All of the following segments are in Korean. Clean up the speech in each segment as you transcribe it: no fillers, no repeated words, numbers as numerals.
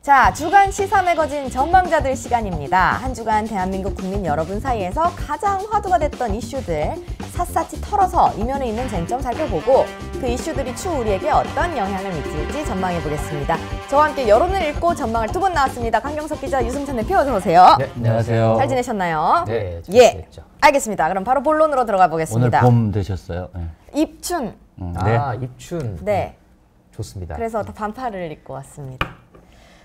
자, 주간 시사 매거진 전망자들 시간입니다. 한 주간 대한민국 국민 여러분 사이에서 가장 화두가 됐던 이슈들 샅샅이 털어서 이면에 있는 쟁점 살펴보고 그 이슈들이 추후 우리에게 어떤 영향을 미칠지 전망해보겠습니다. 저와 함께 여론을 읽고 전망을 두 번 나왔습니다. 강경석 기자, 유승찬 대표 어서 오세요. 네, 안녕하세요. 잘 지내셨나요? 네, 잘 예, 지냈죠. 알겠습니다. 그럼 바로 본론으로 들어가 보겠습니다. 오늘 봄 되셨어요? 네. 입춘. 아, 입춘. 네. 좋습니다. 그래서 더 반팔을 입고 왔습니다.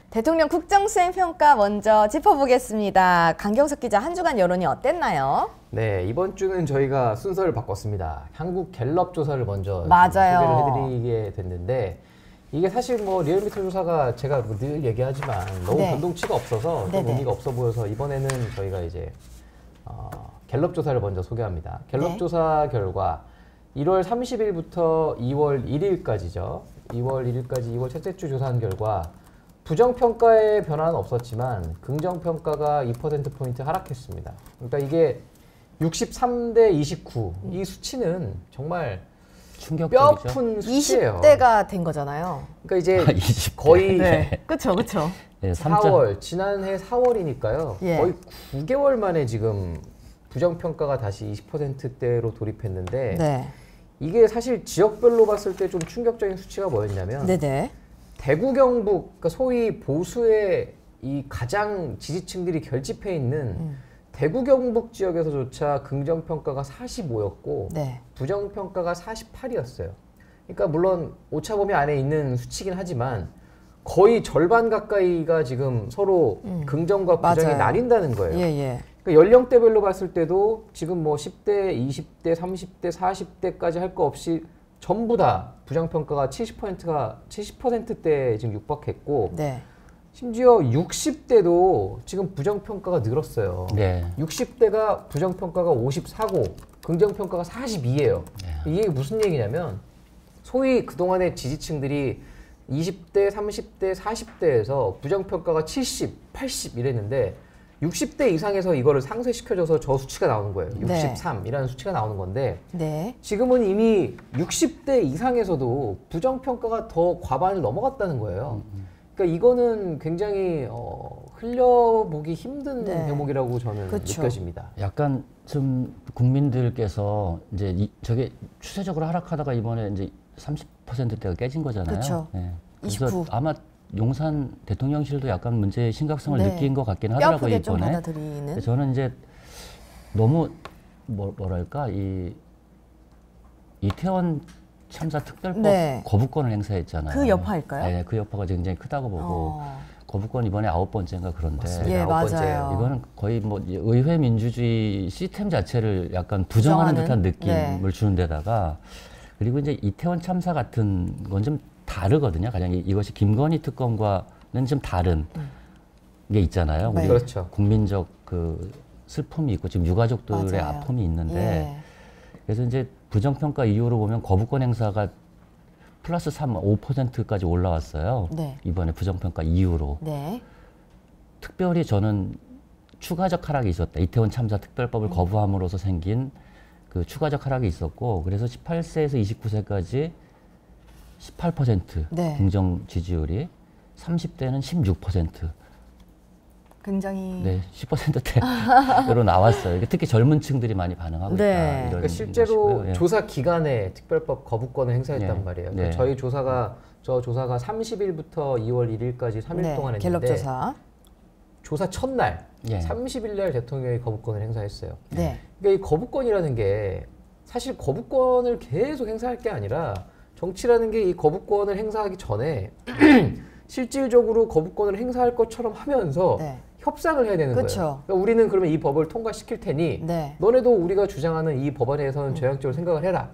대통령 국정수행평가 먼저 짚어보겠습니다. 강경석 기자, 한 주간 여론이 어땠나요? 네, 이번 주는 저희가 순서를 바꿨습니다. 한국 갤럽 조사를 먼저 맞아요. 소개를 해드리게 됐는데 이게 사실 뭐 리얼미터 조사가 제가 늘 얘기하지만 너무 네. 변동치가 없어서 좀 네네. 의미가 없어 보여서 이번에는 저희가 이제 갤럽 조사를 먼저 소개합니다. 갤럽 네. 조사 결과 1월 30일부터 2월 1일까지죠. 2월 1일까지 2월 첫째 주 조사한 결과 부정평가의 변화는 없었지만 긍정평가가 2%포인트 하락했습니다. 그러니까 이게 63대 29. 이 수치는 정말 충격적이죠. 뼈아픈 수치예요. 20대가 된 거잖아요. 그러니까 이제 20대. 거의 네. 그쵸. 네, 4월, 지난해 4월이니까요. 예. 거의 9개월 만에 지금 부정평가가 다시 20%대로 돌입했는데 네. 이게 사실 지역별로 봤을 때 좀 충격적인 수치가 뭐였냐면 네네. 대구 경북, 그러니까 소위 보수의 이 가장 지지층들이 결집해 있는 대구 경북 지역에서조차 긍정평가가 45였고 네. 부정평가가 48이었어요. 그러니까 물론 오차범위 안에 있는 수치긴 하지만 거의 절반 가까이가 지금 서로 긍정과 부정이 맞아요. 나뉜다는 거예요. 예. 그러니까 연령대별로 봤을 때도 지금 뭐 10대, 20대, 30대, 40대까지 할 거 없이 전부 다 부정평가가 70%대에 지금 육박했고 네. 심지어 60대도 지금 부정평가가 늘었어요. 네. 60대가 부정평가가 54고 긍정평가가 42예요. 이게 무슨 얘기냐면 소위 그동안의 지지층들이 20대, 30대, 40대에서 부정평가가 70, 80 이랬는데 60대 이상에서 이거를 상쇄시켜줘서 저 수치가 나오는 거예요. 63이라는 수치가 나오는 건데 네. 지금은 이미 60대 이상에서도 부정평가가 더 과반을 넘어갔다는 거예요. 그러니까 이거는 굉장히 흘려보기 힘든 네. 대목이라고 저는 그쵸. 느껴집니다. 약간 좀 국민들께서 이제 저게 추세적으로 하락하다가 이번에 이제 30%대가 깨진 거잖아요. 그쵸. 네. 그래서 29. 아마 용산 대통령실도 약간 문제의 심각성을 네. 느낀 것 같긴 하더라고요, 뼈아프게 좀 이번에. 받아들이는. 저는 이제 너무 뭐랄까 이태원 참사 특별법 네. 거부권을 행사했잖아요. 그 여파일까요? 네, 그 여파가 굉장히 크다고 보고 거부권 이번에 9번째인가 그런데 맞습니다. 예, 9번째예요. 맞아요. 이거는 거의 뭐 의회 민주주의 시스템 자체를 약간 부정하는 듯한 느낌을 네. 주는 데다가 그리고 이제 이태원 참사 같은 건 좀 다르거든요. 가장 이것이 김건희 특검과는 좀 다른 게 있잖아요. 네. 우리 그렇죠. 국민적 그 슬픔이 있고 지금 유가족들의 맞아요. 아픔이 있는데 예. 그래서 이제 부정평가 이후로 보면 거부권 행사가 플러스 5%까지 올라왔어요. 네. 이번에 부정평가 이후로. 네. 특별히 저는 추가적 하락이 있었다. 이태원 참사 특별법을 거부함으로써 생긴 그 추가적 하락이 있었고 그래서 18세에서 29세까지 18% 네. 긍정 지지율이 30대는 16%. 굉장히 네, 10%대로 나왔어요. 특히 젊은 층들이 많이 반응하고 네. 있다. 이런 그러니까 실제로 것이고요. 예. 조사 기간에 특별법 거부권을 행사했단 네. 말이에요. 네. 그러니까 저희 조사가 30일부터 2월 1일까지 3일 네. 동안 갤럽 했는데 조사. 조사 첫날 예. 30일 날 대통령이 거부권을 행사했어요. 네. 그러니까 이 거부권이라는 게 사실 거부권을 계속 행사할 게 아니라 정치라는 게 이 거부권을 행사하기 전에 실질적으로 거부권을 행사할 것처럼 하면서 네. 협상을 해야 되는 그쵸. 거예요. 그러니까 우리는 그러면 이 법을 통과시킬 테니 네. 너네도 우리가 주장하는 이 법안에 대해서는 제약적으로 생각을 해라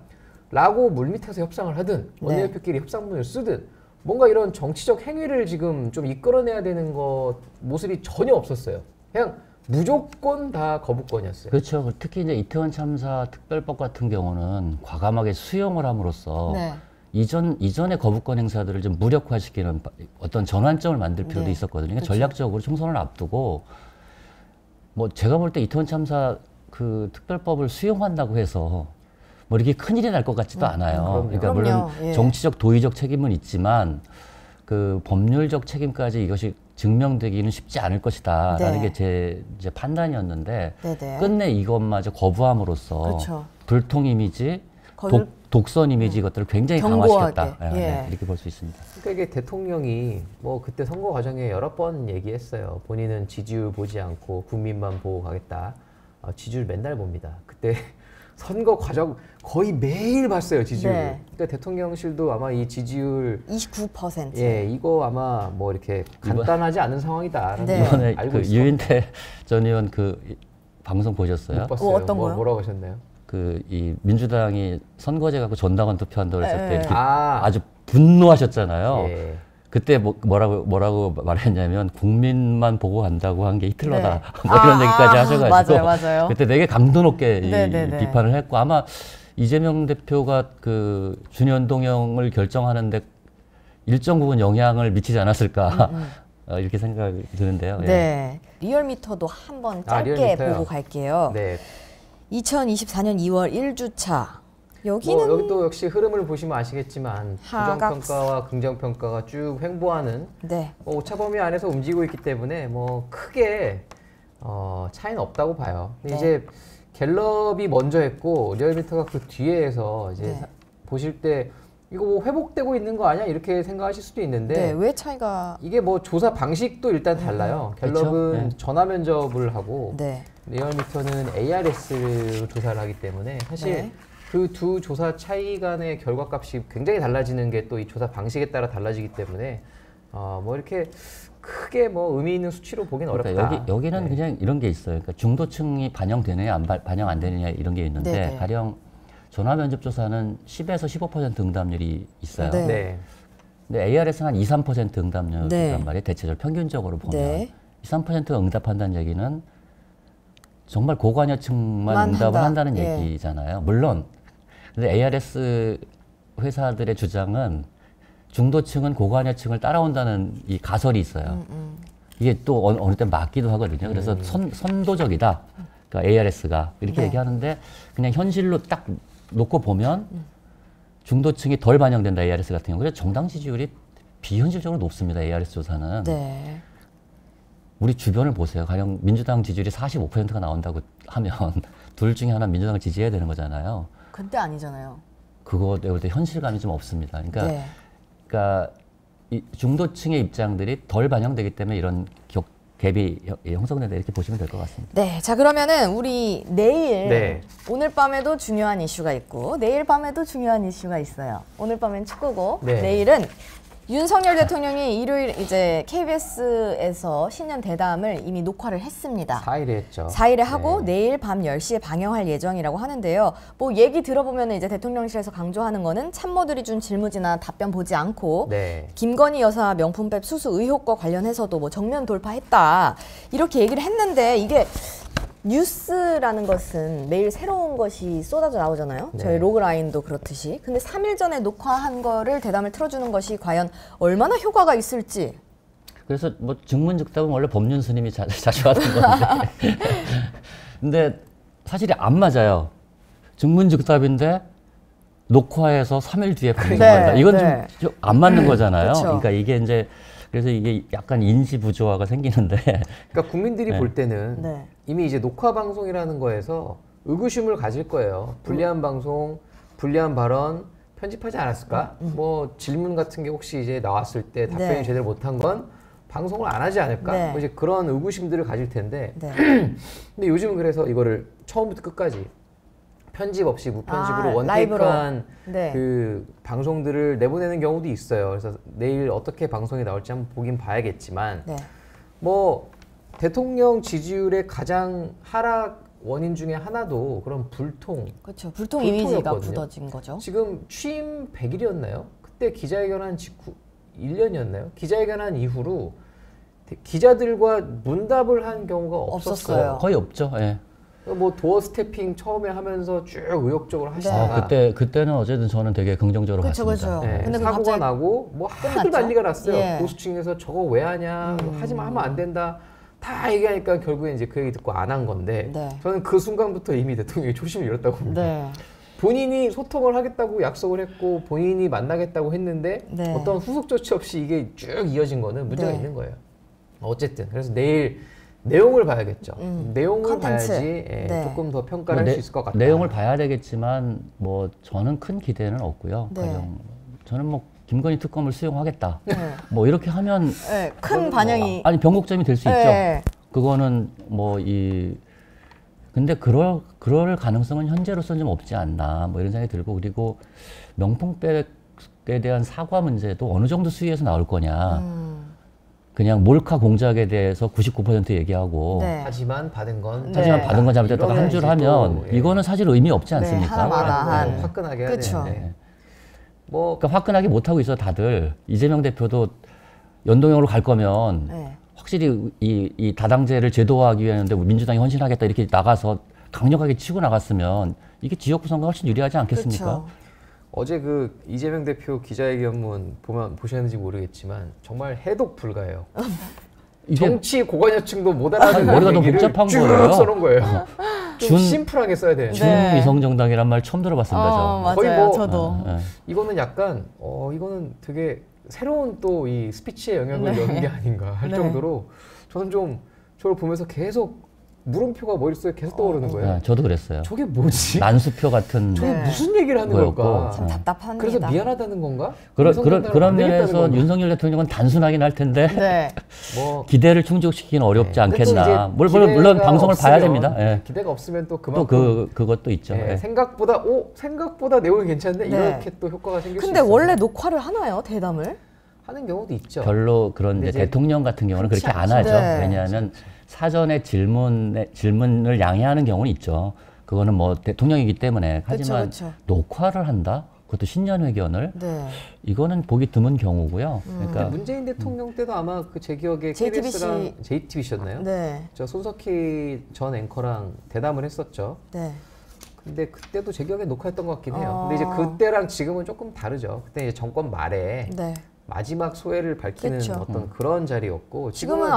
라고 물밑에서 협상을 하든 원내대표끼리 협상문을 쓰든 뭔가 이런 정치적 행위를 지금 좀 이끌어내야 되는 것 모습이 전혀 없었어요. 그냥 무조건 다 거부권이었어요. 그렇죠. 특히 이제 이태원 참사 특별법 같은 경우는 과감하게 수용을 함으로써 네. 이전의 거부권 행사들을 좀 무력화시키는 어떤 전환점을 만들 필요도 네. 있었거든요. 그러니까 그렇죠. 전략적으로 총선을 앞두고 뭐 제가 볼 때 이태원 참사 그 특별법을 수용한다고 해서 뭐 이렇게 큰일이 날 것 같지도 않아요. 그러니까 그럼요. 물론 예. 정치적 도의적 책임은 있지만 그 법률적 책임까지 이것이 증명되기는 쉽지 않을 것이다라는 네. 게 제 이제 판단이었는데 네네. 끝내 이것마저 거부함으로써 그렇죠. 불통 이미지, 거기를- 독선 이미지 이것들을 굉장히 견고하게, 강화시켰다. 예. 네, 이렇게 볼 수 있습니다. 그러니까 이게 대통령이 뭐 그때 선거 과정에 여러 번 얘기했어요. 본인은 지지율 보지 않고 국민만 보고 가겠다. 지지율 맨날 봅니다. 그때 선거 과정 거의 매일 봤어요, 지지율. 네. 그러니까 대통령실도 아마 이 지지율 29%. 예, 이거 아마 뭐 이렇게 간단하지 않은 상황이다라는 네. 걸 이번에 알고 그 있어. 유인태 전 의원 그 방송 보셨어요? 못 봤어요. 어떤 거요? 뭐라고 하셨나요? 그 이 민주당이 선거제 갖고 전당원 투표한다고 했을 때 예. 이렇게 아. 아주 분노하셨잖아요. 예. 그때 뭐라고 말했냐면 국민만 보고 간다고 한 게 히틀러다. 네. 뭐 이런 얘기까지 하셔가지고 맞아요, 맞아요. 그때 되게 강도 높게 네네네. 비판을 했고 아마 이재명 대표가 그 준연동형을 결정하는데 일정 부분 영향을 미치지 않았을까 이렇게 생각이 드는데요. 예. 네. 리얼미터도 한번 짧게 리얼미터요? 보고 갈게요. 네. 2024년 2월 1주차. 여기는 뭐 여기 또 역시 흐름을 보시면 아시겠지만 하각. 부정평가와 긍정평가가 쭉 횡보하는 네. 오차 범위 안에서 움직이고 있기 때문에 뭐 크게 차이는 없다고 봐요. 근데 네. 이제 갤럽이 먼저 했고 리얼미터가 그 뒤에 해서 이제 네. 보실 때 이거 뭐 회복되고 있는 거 아니야? 이렇게 생각하실 수도 있는데 네. 왜 차이가 이게 뭐 조사 방식도 일단 달라요. 그렇죠. 갤럽은 네. 전화 면접을 하고 네. 리얼미터는 ARS로 조사를 하기 때문에 사실 네. 그 두 조사 차이 간의 결과값이 굉장히 달라지는 게 또 이 조사 방식에 따라 달라지기 때문에 뭐 이렇게 크게 뭐 의미 있는 수치로 보긴 어렵다. 그러니까 여기는 네. 그냥 이런 게 있어요. 그러니까 중도층이 반영되느냐 반영 안 되느냐 이런 게 있는데 네네. 가령 전화 면접 조사는 10에서 15% 응답률이 있어요. 네. 네. 근데 ARS는 한 2, 3% 응답률이란 네. 말이에요. 대체적으로 평균적으로 보면 네. 2, 3%가 응답한다는 얘기는 정말 고관여층만 만 응답을 한다. 한다는 예. 얘기잖아요. 물론 근데 ARS 회사들의 주장은 중도층은 고관여층을 따라온다는 이 가설이 있어요. 이게 또 어느 때 맞기도 하거든요. 그래서 선도적이다. 그러니까 ARS가 이렇게 네. 얘기하는데 그냥 현실로 딱 놓고 보면 중도층이 덜 반영된다. ARS 같은 경우. 그래서 정당 지지율이 비현실적으로 높습니다. ARS 조사는. 네. 우리 주변을 보세요. 가령 민주당 지지율이 45%가 나온다고 하면 둘 중에 하나 민주당을 지지해야 되는 거잖아요. 근데 아니잖아요. 그거 내가 볼 때 현실감이 좀 없습니다. 그러니까, 네. 그러니까 이 중도층의 입장들이 덜 반영되기 때문에 이런 갭이 형성된다 이렇게 보시면 될 것 같습니다. 네, 자 그러면은 우리 내일 네. 오늘 밤에도 중요한 이슈가 있고 내일 밤에도 중요한 이슈가 있어요. 오늘 밤엔 축구고 네. 내일은 윤석열 대통령이 일요일 이제 KBS에서 신년 대담을 이미 녹화를 했습니다. 4일에 했죠. 4일에 하고 네. 내일 밤 10시에 방영할 예정이라고 하는데요. 뭐 얘기 들어보면 이제 대통령실에서 강조하는 거는 참모들이 준 질문이나 답변 보지 않고 네. 김건희 여사 명품백 수수 의혹과 관련해서도 뭐 정면 돌파했다 이렇게 얘기를 했는데 이게 뉴스라는 것은 매일 새로운 것이 쏟아져 나오잖아요. 네. 저희 로그라인도 그렇듯이. 근데 3일 전에 녹화한 거를 대담을 틀어주는 것이 과연 얼마나 효과가 있을지. 그래서 뭐 증문즉답은 원래 법륜 스님이 자주 하는 건데. 근데 사실이 안 맞아요. 증문즉답인데 녹화해서 3일 뒤에 방송한다. 네, 이건 네. 좀 안 맞는 거잖아요. 그쵸. 그러니까 이게 이제 그래서 이게 약간 인지 부조화가 생기는데 그러니까 국민들이 네. 볼 때는 네. 이미 이제 녹화 방송이라는 거에서 의구심을 가질 거예요. 불리한 방송, 불리한 발언 편집하지 않았을까? 뭐 질문 같은 게 혹시 이제 나왔을 때 답변이 네. 제대로 못한 건 방송을 안 하지 않을까? 네. 뭐 이제 그런 의구심들을 가질 텐데. 네. 근데 요즘은 그래서 이거를 처음부터 끝까지 편집 없이 무편집으로 라이브로. 원테이크한 네. 그 방송들을 내보내는 경우도 있어요. 그래서 내일 어떻게 방송이 나올지 한번 보긴 봐야겠지만 네. 뭐 대통령 지지율의 가장 하락 원인 중에 하나도 그런 불통. 그렇죠. 불통 이미지가 불통이었거든요. 굳어진 거죠. 지금 취임 100일이었나요? 그때 기자회견한 직후 1년이었나요? 기자회견한 이후로 기자들과 문답을 한 경우가 없었어요. 없었어요. 거의 없죠. 예. 뭐 도어 스태핑 처음에 하면서 쭉 의욕적으로 하시다가 그때는 어쨌든 저는 되게 긍정적으로 그쵸, 봤습니다. 그쵸. 네, 근데 그거 사고가 갑자기 나고 뭐 하도 끝났죠? 난리가 났어요. 예. 보수층에서 저거 왜 하냐, 하지마 하면 안 된다. 다 얘기하니까 결국에 이제 그 얘기 듣고 안 한 건데 네. 저는 그 순간부터 이미 대통령이 초심을 잃었다고 봅니다. 네. 본인이 소통을 하겠다고 약속을 했고 본인이 만나겠다고 했는데 네. 어떤 후속 조치 없이 이게 쭉 이어진 거는 문제가 네. 있는 거예요. 어쨌든 그래서 내일 내용을 봐야겠죠. 내용을 컨텐츠. 봐야지 네. 조금 더 평가를 할 수 있을 것 같다. 내용을 봐야 되겠지만 뭐 저는 큰 기대는 없고요. 네. 가령 저는 뭐 김건희 특검을 수용하겠다. 네. 뭐 이렇게 하면 네, 큰 반영이. 아니 변곡점이 될 수 네. 있죠. 그거는 뭐 근데 그럴 가능성은 현재로서는 좀 없지 않나 뭐 이런 생각이 들고 그리고 명품백에 대한 사과 문제도 어느 정도 수위에서 나올 거냐. 그냥 몰카 공작에 대해서 99% 얘기하고 네. 하지만 받은 건 네. 하지만 받은 건 잘못됐다고 이거는 한 줄 이제 하면 또, 예. 이거는 사실 의미 없지 네, 않습니까? 하나마다 한. 화끈하게 해야 그쵸. 되는데 뭐 그러니까 화끈하게 못하고 있어 다들. 이재명 대표도 연동형으로 갈 거면 네. 확실히 이 다당제를 제도화하기 위해는데 민주당이 헌신하겠다 이렇게 나가서 강력하게 치고 나갔으면 이게 지역구 선거가 훨씬 유리하지 않겠습니까? 그렇죠. 어제 그 이재명 대표 기자회견문 보셨는지 모르겠지만 정말 해독 불가해요. 이게 정치 고관여층도 못 알아듣는 머리가 너무 얘기를 복잡한 쭉 거예요. 써놓은 거예요. 좀 준- 심플하게 써야 되는데 네. 준위성정당이란 말 처음 들어봤습니다. 저. 맞아요. 거의 뭐- 저도. 예. 이거는 약간 이거는 되게 새로운 또 이 스피치의 영역을 네. 여는 게 아닌가 할 네. 정도로 저는 좀 저를 보면서 계속 물음표가 머릿속에 계속 떠오르는 거예요. 예, 저도 그랬어요. 저게 뭐지? 난수표 같은 저게 네. 무슨 얘기를 하는 거였고. 걸까? 참 답답합니다. 그래서 미안하다는 건가? 그런 이성정당은 안 되겠다는 면에서 건가? 윤석열 대통령은 단순하긴 할 텐데 네. 뭐 기대를 충족시키기는 어렵지 네. 근데 또 않겠나. 이제 물론 기대가 방송을 봐야 없으면, 됩니다. 예. 기대가 없으면 또 또 그만큼 그것도 있죠. 예, 예. 생각보다 내용이 괜찮네 네. 이렇게 또 효과가 생길 수 근데 있어요. 원래 녹화를 하나요? 대담을? 하는 경우도 있죠. 별로 그런 근데 이제 이제 대통령 같은 경우는 흔치 그렇게 안 않죠. 하죠. 네. 왜냐하면 사전에 질문을 양해하는 경우는 있죠. 그거는 뭐 대통령이기 때문에. 하지만 그쵸. 녹화를 한다? 그것도 신년회견을? 네. 이거는 보기 드문 경우고요. 근데 그러니까 문재인 대통령 때도 아마 그 제 기억에 JTBC KBS랑 JTBC였나요? 네. 저 손석희 전 앵커랑 대담을 했었죠. 네. 근데 그때도 제 기억에 녹화했던 것 같긴 해요. 어. 근데 이제 그때랑 지금은 조금 다르죠. 그때 이제 정권 말에 네. 마지막 소회를 밝히는 그쵸. 어떤 그런 자리였고 지금은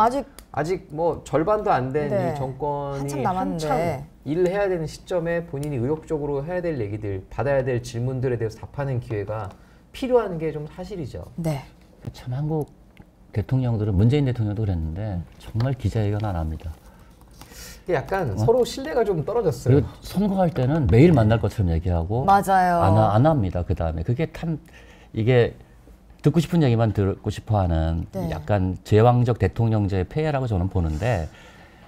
아직 뭐 절반도 안 된 이 네. 정권이 한참 남았는데. 한참 일을 해야 되는 시점에 본인이 의욕적으로 해야 될 얘기들, 받아야 될 질문들에 대해서 답하는 기회가 필요한 게 좀 사실이죠. 네. 참 한국 대통령들은 문재인 대통령도 그랬는데 정말 기자회견 안 합니다. 이게 약간 서로 신뢰가 좀 떨어졌어요. 그리고 선거할 때는 매일 만날 것처럼 얘기하고 맞아요. 안 합니다. 그 다음에 그게 참 이게 듣고 싶은 얘기만 듣고 싶어하는 네. 약간 제왕적 대통령제의 폐해라고 저는 보는데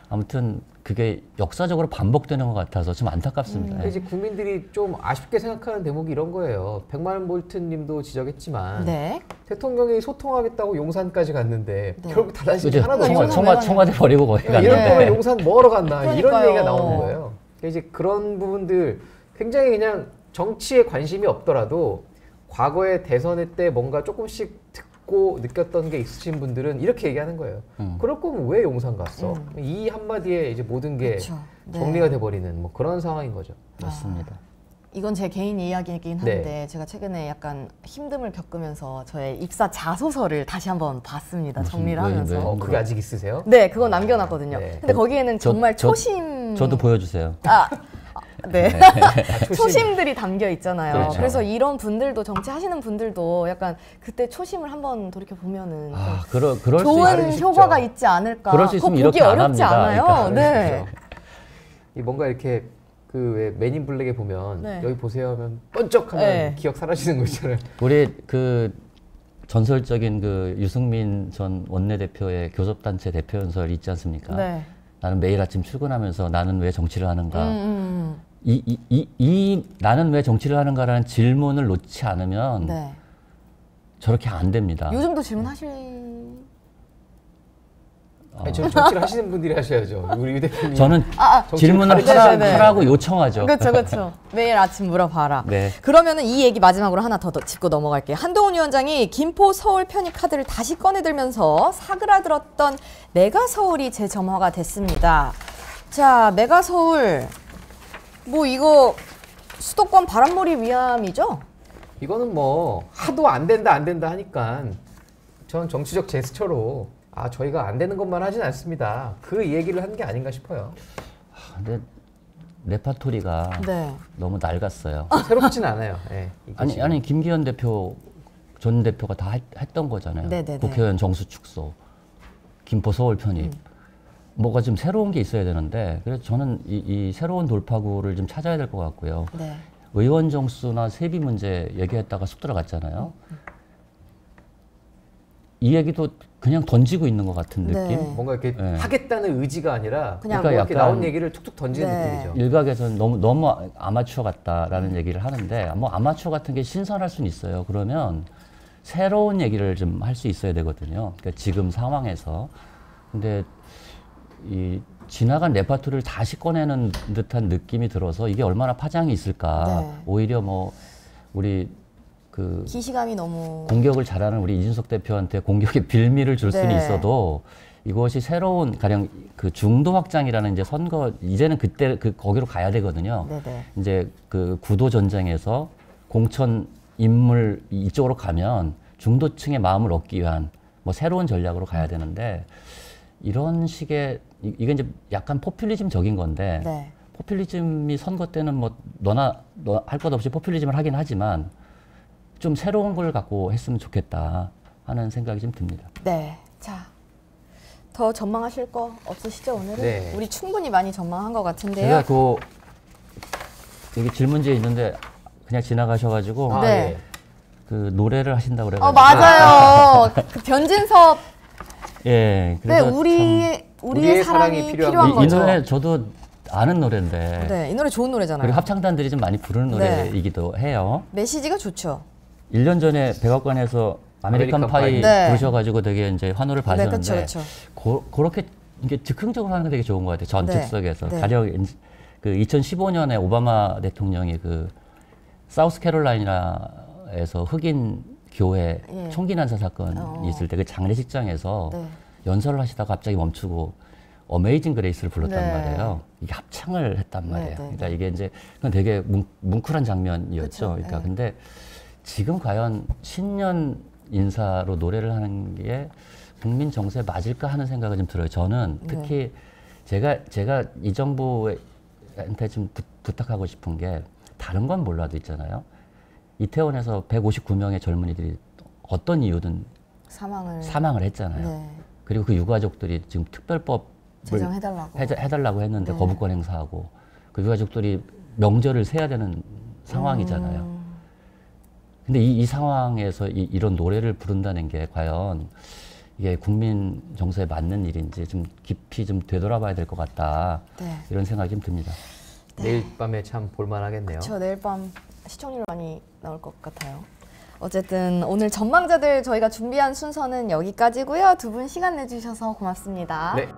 아무튼 그게 역사적으로 반복되는 것 같아서 좀 안타깝습니다. 근데 이제 국민들이 좀 아쉽게 생각하는 대목이 이런 거예요. 백만 볼트님도 지적했지만 네. 대통령이 소통하겠다고 용산까지 갔는데 네. 결국 달라진 게 그죠? 하나도 용산 없잖아요. 왜 가냐. 청와대 버리고 거기 이럴 갔는데 거면 용산 뭐하러 갔나 이런 그러니까요. 얘기가 나오는 거예요. 그러니까 이제 그런 부분들 굉장히 그냥 정치에 관심이 없더라도 과거에 대선 때 뭔가 조금씩 듣고 느꼈던 게 있으신 분들은 이렇게 얘기하는 거예요. 그럴 거면 왜 용산 갔어? 이 한마디에 이제 모든 게 그쵸. 네. 정리가 돼버리는 뭐 그런 상황인 거죠. 맞습니다. 이건 제 개인 이야기이긴 네. 한데 제가 최근에 약간 힘듦을 겪으면서 저의 입사 자소서를 다시 한번 봤습니다. 정리를 왜, 하면서. 왜? 그게 아직 있으세요? 네, 그건 남겨놨거든요. 네. 근데 거기에는 정말 저- 초심. 저도 보여주세요. 네. 초심. 초심들이 담겨 있잖아요. 그렇죠. 그래서 이런 분들도 정치하시는 분들도 약간 그때 초심을 한번 돌이켜 보면은 아, 그럴 수 좋은 다르겠죠. 효과가 있지 않을까. 그럴 수 있으면 그거 보기 이렇게 안 어렵지 합니다. 않아요. 그러니까. 네. 이 뭔가 이렇게 그 왜 맨인 블랙에 보면 네. 여기 보세요 하면 번쩍하면 네. 기억 사라지는 거 있잖아요. 우리 그 전설적인 그 유승민 전 원내대표의 교섭단체 대표 연설 있지 않습니까? 네. 나는 매일 아침 출근하면서 나는 왜 정치를 하는가? 음. 이 나는 왜 정치를 하는가라는 질문을 놓지 않으면 네. 저렇게 안 됩니다. 요즘도 질문하실. 아니, 저 정치를 하시는 분들이 하셔야죠. 우리 유 대표님. 저는 정치를 질문을 가르치셔야 돼요. 하라고 요청하죠. 그렇죠, 그렇죠. 매일 아침 물어봐라. 네. 그러면은 이 얘기 마지막으로 하나 더 짚고 넘어갈게요. 한동훈 위원장이 김포 서울 편입 카드를 다시 꺼내들면서 사그라들었던 메가 서울이 재점화가 됐습니다. 자, 메가 서울 뭐 이거 수도권 바람몰이 위함이죠? 이거는 뭐 하도 안 된다 하니까 전 정치적 제스처로 저희가 안 되는 것만 하진 않습니다. 그 얘기를 한 게 아닌가 싶어요. 근데 레파토리가 네. 너무 낡았어요. 새롭진 않아요. 예, 이게 지금. 아니 김기현 대표 전 대표가 다 했던 거잖아요. 네네네. 국회의원 정수 축소. 김포 서울 편입. 뭐가 좀 새로운 게 있어야 되는데 그래서 저는 이 새로운 돌파구를 좀 찾아야 될 것 같고요. 네. 의원 정수나 세비 문제 얘기했다가 쑥 들어갔잖아요. 이 얘기도 그냥 던지고 있는 것 같은 네. 느낌? 뭔가 이렇게 네. 하겠다는 의지가 아니라 그냥 그러니까 이렇게 약간 나온 얘기를 툭툭 던지는 네. 느낌이죠. 일각에서는 너무 아마추어 같다라는 얘기를 하는데 뭐 아마추어 같은 게 신선할 수는 있어요. 그러면 새로운 얘기를 좀 할 수 있어야 되거든요. 그러니까 지금 상황에서. 근데 이 지나간 레파토리를 다시 꺼내는 듯한 느낌이 들어서 이게 얼마나 파장이 있을까. 네. 오히려 뭐 우리 그 기시감이 너무 공격을 잘하는 우리 이준석 대표한테 공격의 빌미를 줄 수는 네. 있어도 이것이 새로운 가령 그 중도 확장이라는 이제 선거 이제는 그때 거기로 가야 되거든요. 네네. 이제 그 구도 전쟁에서 공천 인물 이쪽으로 가면 중도층의 마음을 얻기 위한 뭐 새로운 전략으로 가야 되는데 이런 식의 이게 이제 약간 포퓰리즘적인 건데 네. 포퓰리즘이 선거 때는 뭐 너나 너 할 것 없이 포퓰리즘을 하긴 하지만 좀 새로운 걸 갖고 했으면 좋겠다 하는 생각이 좀 듭니다. 네. 자, 더 전망하실 거 없으시죠 오늘은? 네. 우리 충분히 많이 전망한 것 같은데요. 제가 여기 질문지에 있는데 그냥 지나가셔가지고 아, 네. 예. 그 노래를 하신다고 그래가지고 맞아요. 그 변진섭. 예, 네, 그래서 우리의 우리의 사랑이 사랑이 필요한 필요한 이 거죠. 노래 저도 아는 노래인데 네, 이 노래 좋은 노래잖아요. 그리고 합창단들이 좀 많이 부르는 네. 노래이기도 해요. 메시지가 좋죠. 1년 전에 백악관에서 아메리칸 아메리칸 파이 파이. 네. 부르셔가지고 되게 이제 환호를 네, 받으셨는데 그렇죠, 그렇죠. 그렇게 이게 즉흥적으로 하는 게 되게 좋은 것 같아요. 전 네. 즉석에서. 네. 가령 그 2015년에 오바마 대통령이 그 사우스캐롤라이나에서 흑인 교회 예. 총기 난사 사건이 있을 때 그 장례식장에서 네. 연설을 하시다가 갑자기 멈추고 어메이징 그레이스를 불렀단 네. 말이에요. 이게 합창을 했단 말이에요. 네, 네, 그러니까 이게 이제 그건 되게 뭉클한 장면이었죠. 그쵸, 그러니까 네. 근데 지금 과연 신년 인사로 노래를 하는 게 국민 정서에 맞을까 하는 생각이 좀 들어요. 저는 특히 제가 이 정부한테 좀 부탁하고 싶은 게 다른 건 몰라도 있잖아요. 이태원에서 159명의 젊은이들이 어떤 이유든 사망을 했잖아요. 네. 그리고 그 유가족들이 지금 특별법 제정해달라고. 해달라고 했는데 네. 거부권 행사하고 그 유가족들이 명절을 세야 되는 상황이잖아요. 근데 이 상황에서 이런 노래를 부른다는 게 과연 이게 국민 정서에 맞는 일인지 좀 깊이 좀 되돌아봐야 될 것 같다. 네. 이런 생각이 좀 듭니다. 내일 밤에 참 볼만하겠네요. 저 내일 밤 시청률 많이 나올 것 같아요. 어쨌든 오늘 전망자들 저희가 준비한 순서는 여기까지고요. 두 분 시간 내주셔서 고맙습니다. 네.